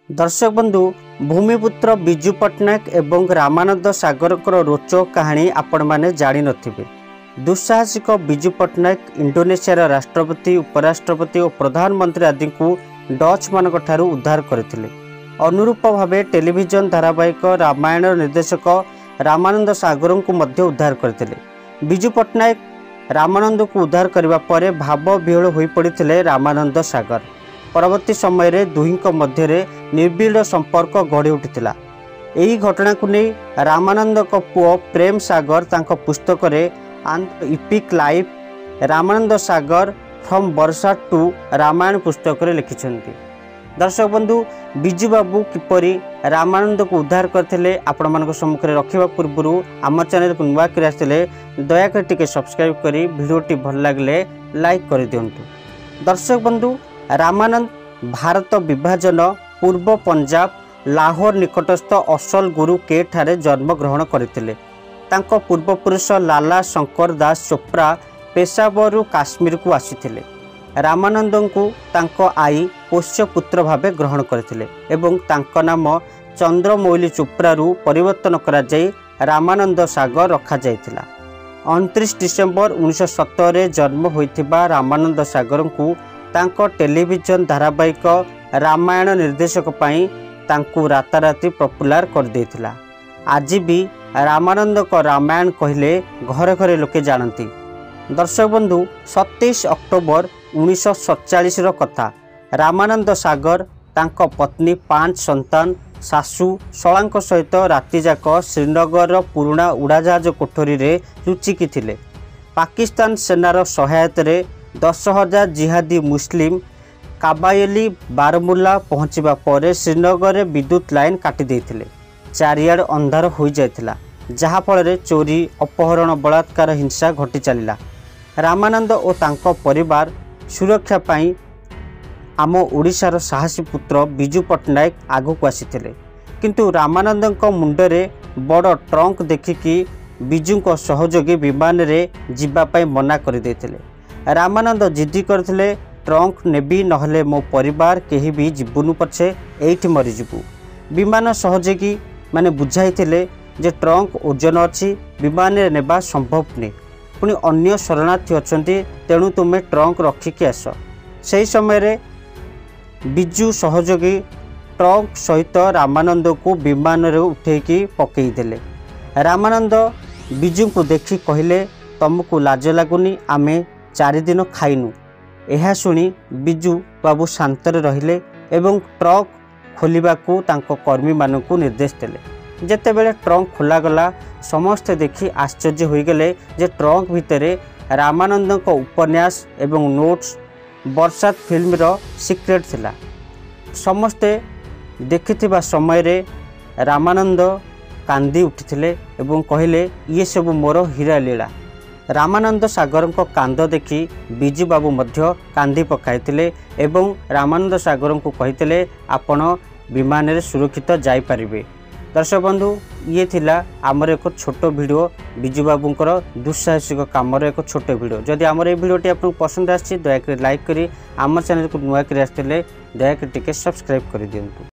दर्शक बंधु भूमिपुत्र विजु पट्टनायक एवं रामानंद सागर रोचक कहानी आपण मैंने जानी नथिबे। दुस्साहसिक विजु पट्टनायक इंडोनेशिया राष्ट्रपति, उपराष्ट्रपति और प्रधानमंत्री आदि को डच मान उद्धार करथिले। अनुरूप भावे टेलीविजन धारावाहिक रामायण निर्देशक रामानंद सागर को मध्य उद्धार करथिले। विजु पट्टनायक रामानंद को उद्धार करबा परे भाव विह्वल होई पड़िथिले रामानंद सागर। परवर्ती समय रे दुहिंक मध्यरे निर्बिड़ संपर्क गढ़ी उठिथिला। एही घटना को नहीं रामानंद को पुओ प्रेम सागर तांको पुस्तक रे epic life Ramanand Sagar from Varsha to Ramayan पुस्तक रे लिखिछन्ति। दर्शक बंधु विजु बाबू किपरि रामानंद को उद्धार करथिले आपण मानक सम्मुख रे रखिबा पूर्व आम चैनल को नुआ कर आसिले दया कर टिके सब्सक्राइब करी वीडियोटी भल लागले लाइक कर दियंतु। दर्शक बंधु रामानंद भारत विभाजन पूर्व पंजाब लाहौर निकटस्थ असल गुरु के ठारे जन्म ग्रहण करथिले। तांको पूर्वपुरुष लाला शंकर दास चोप्रा पेशावर काश्मीर को आसीथिले। रामानंद को तांको आई पोष्य पुत्र भावे ग्रहण करथिले एवं तांको नाम चंद्रमौली चोप्रा रु परिवर्तन करा जाई रामानंद सागर रखा जायतिला। 29 डिसेम्बर 1970 रे जन्म होइथिबा रामानंद सागर को तांको टेलीविजन धारावाहिक रामायण निर्देशक पाई तांको राताराती पॉपुलर कर देथिला। आज भी रामानंद को रामायण कहले घरे घरे लोके जानती। दर्शक बंधु 27 अक्टोबर 1947 रो कथा। रामानंद सागर तांको पत्नी 5 संतान सासू शलांक सहित राति जाक श्रीनगर पुराणा उड़ाजहाज कोठरी रे लुचिकी थिले। पाकिस्तान सेनार सहायता रे 10,000 जिहादी मुस्लिम काबायली बारमुला पहुँचवा पर श्रीनगर विद्युत लाइन काटी देथिले। चारियाड अंधार हो जाइथिला, जहा फल चोरी अपहरण बलात्कार हिंसा घटी चलिला। रामानंद और तांको परिवार सुरक्षा पाई आम ओडिशार साहसी पुत्र विजु पट्टनायक आगक आसीथिले। किंतु रामानंद मुंडरे बड़ ट्रंक देखिकी विजु सहयोगी विमान रे जिबा पाई मना कर देथिले। रामानंद जिद्दी करथिले ट्रंक नेबी नहले मो परिवार केही भी जीवनु पछे एठी मरीजिबु। विमान सहयोगी माने बुझाइथिले जे ट्रंक ओजन अछि, विमान रे नेबा संभव नहीं, पुणी अन्य शरणार्थी अछंती, तेणु तुमे ट्रंक रखिकी आस। सही समय रे विजु सहयोगी ट्रंक सहित रामानंद को विमान रे उठेकी पकई देले। रामानंद विजु को देखि कहिले तुमको लाज लागुनी, आमे 4 दिन खाइनु। यह शुणी विजु बाबू शांतर रहिले एवं ट्रक खोलिबाकू तांको कर्मी मानकू निर्देश देले। जेतेबेले ट्रंक खोलागला समस्ते देखि आश्चर्य होइगले जे ट्रंक भितरे रामानंद को उपन्यास एवं नोट्स बरसात फिल्म रो सिक्रेट थिला। समस्ते देखिथिबा समय रे रामानंद कांदी उठिथिले एवं कहिले ये सब मोर हीरा लीला। रामानंद सागर को कांद देखि विजु बाबू मध्य कांदी पकाइथिले एवं रामानंद सागर को कहिथिले आपण विमान रे सुरक्षित जाई परिबे। दर्शक बंधु ये थिला आमर एक छोट वीडियो विजु बाबूंकर दुस्साहसिक कामर एक छोट वीडियो। जदि आमर ए वीडियोटी आपको पसंद आछि दया कर लाइक करी आम चैनल को नुआ कर आस्थिले दया कर टिके सब्सक्राइब कर दियंतु।